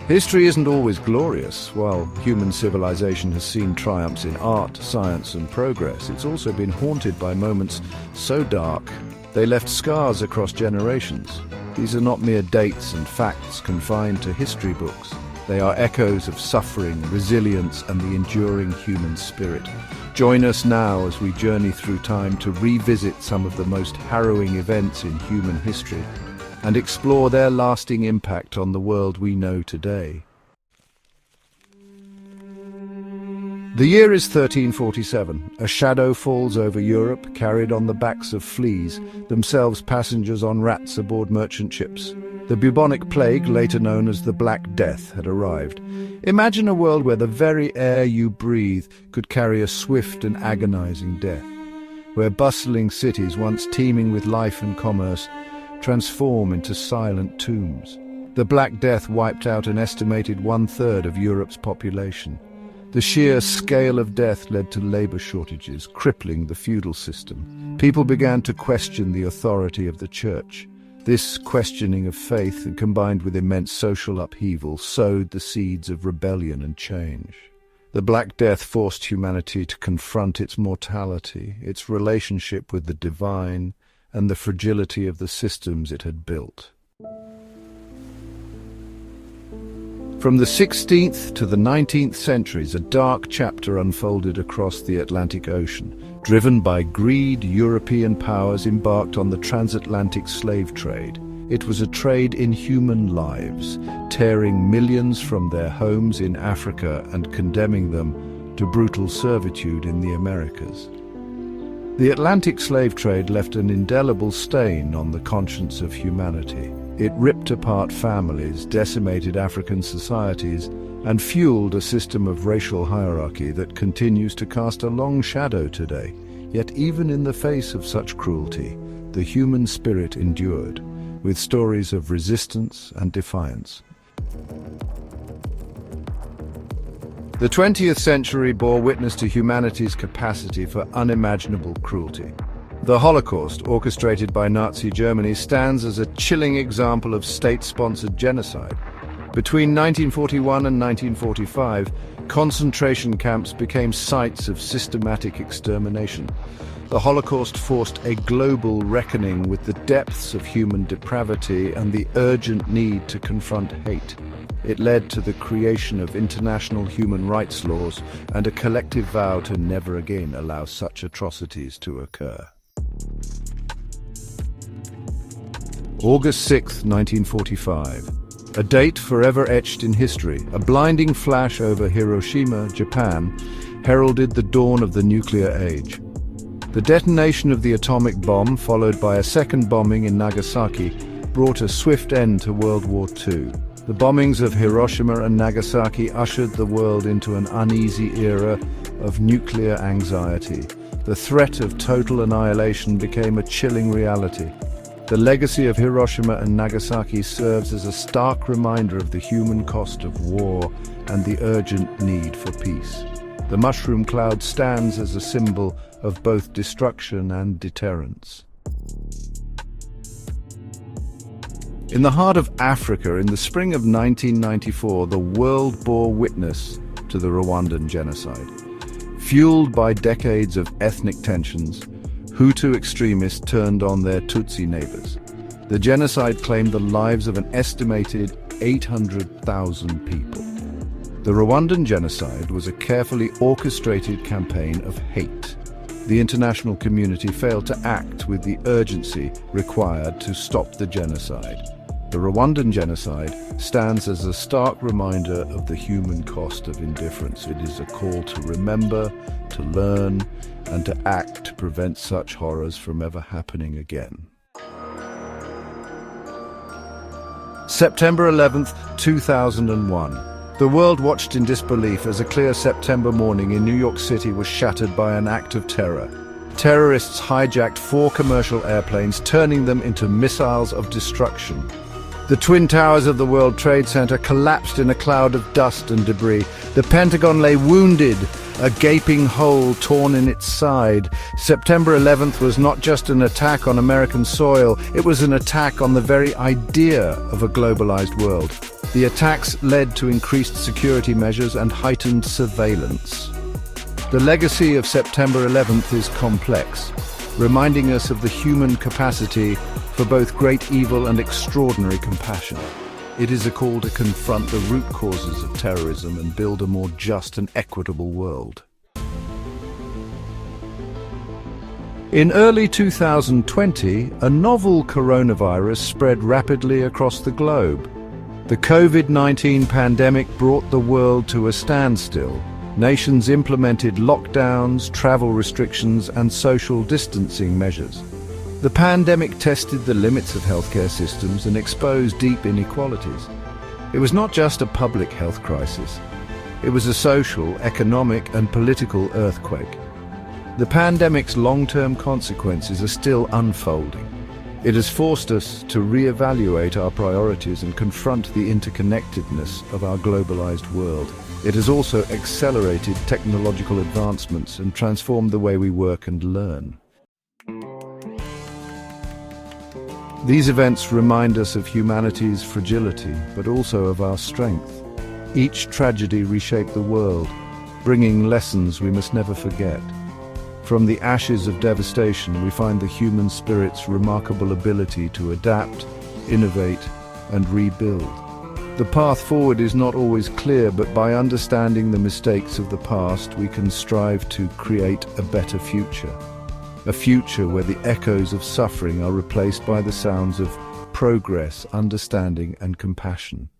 History isn't always glorious. While human civilization has seen triumphs in art, science, and progress, it's also been haunted by moments so dark they left scars across generations. These are not mere dates and facts confined to history books. They are echoes of suffering, resilience, and the enduring human spirit. Join us now as we journey through time to revisit some of the most harrowing events in human history and explore their lasting impact on the world we know today. The year is 1347. A shadow falls over Europe, carried on the backs of fleas, themselves passengers on rats aboard merchant ships. The bubonic plague, later known as the Black Death, had arrived. Imagine a world where the very air you breathe could carry a swift and agonizing death, where bustling cities, once teeming with life and commerce, transform into silent tombs. The Black Death wiped out an estimated 1/3 of Europe's population. The sheer scale of death led to labor shortages, crippling the feudal system. People began to question the authority of the church. This questioning of faith, combined with immense social upheaval, sowed the seeds of rebellion and change. The Black Death forced humanity to confront its mortality, its relationship with the divine, and the fragility of the systems it had built. From the 16th to the 19th centuries, a dark chapter unfolded across the Atlantic Ocean. Driven by greed, European powers embarked on the transatlantic slave trade. It was a trade in human lives, tearing millions from their homes in Africa and condemning them to brutal servitude in the Americas. The Atlantic slave trade left an indelible stain on the conscience of humanity. It ripped apart families, decimated African societies, and fueled a system of racial hierarchy that continues to cast a long shadow today. Yet even in the face of such cruelty, the human spirit endured, with stories of resistance and defiance. The 20th century bore witness to humanity's capacity for unimaginable cruelty. The Holocaust, orchestrated by Nazi Germany, stands as a chilling example of state-sponsored genocide. Between 1941 and 1945, concentration camps became sites of systematic extermination. The Holocaust forced a global reckoning with the depths of human depravity and the urgent need to confront hate. It led to the creation of international human rights laws and a collective vow to never again allow such atrocities to occur. August 6, 1945. A date forever etched in history, a blinding flash over Hiroshima, Japan, heralded the dawn of the nuclear age. The detonation of the atomic bomb, followed by a second bombing in Nagasaki, brought a swift end to World War II. The bombings of Hiroshima and Nagasaki ushered the world into an uneasy era of nuclear anxiety. The threat of total annihilation became a chilling reality. The legacy of Hiroshima and Nagasaki serves as a stark reminder of the human cost of war and the urgent need for peace. The mushroom cloud stands as a symbol of both destruction and deterrence. In the heart of Africa, in the spring of 1994, the world bore witness to the Rwandan genocide. Fueled by decades of ethnic tensions, Hutu extremists turned on their Tutsi neighbors. The genocide claimed the lives of an estimated 800,000 people. The Rwandan genocide was a carefully orchestrated campaign of hate. The international community failed to act with the urgency required to stop the genocide. The Rwandan genocide stands as a stark reminder of the human cost of indifference. It is a call to remember, to learn, and to act to prevent such horrors from ever happening again. September 11th, 2001. The world watched in disbelief as a clear September morning in New York City was shattered by an act of terror. Terrorists hijacked 4 commercial airplanes, turning them into missiles of destruction. The Twin Towers of the World Trade Center collapsed in a cloud of dust and debris. The Pentagon lay wounded, a gaping hole torn in its side. September 11th was not just an attack on American soil, it was an attack on the very idea of a globalized world. The attacks led to increased security measures and heightened surveillance. The legacy of September 11th is complex, reminding us of the human capacity for both great evil and extraordinary compassion. It is a call to confront the root causes of terrorism and build a more just and equitable world. In early 2020, a novel coronavirus spread rapidly across the globe. The COVID-19 pandemic brought the world to a standstill. Nations implemented lockdowns, travel restrictions, and social distancing measures. The pandemic tested the limits of healthcare systems and exposed deep inequalities. It was not just a public health crisis. It was a social, economic, and political earthquake. The pandemic's long-term consequences are still unfolding. It has forced us to re-evaluate our priorities and confront the interconnectedness of our globalized world. It has also accelerated technological advancements and transformed the way we work and learn. These events remind us of humanity's fragility, but also of our strength. Each tragedy reshaped the world, bringing lessons we must never forget. From the ashes of devastation, we find the human spirit's remarkable ability to adapt, innovate, and rebuild. The path forward is not always clear, but by understanding the mistakes of the past, we can strive to create a better future. A future where the echoes of suffering are replaced by the sounds of progress, understanding, and compassion.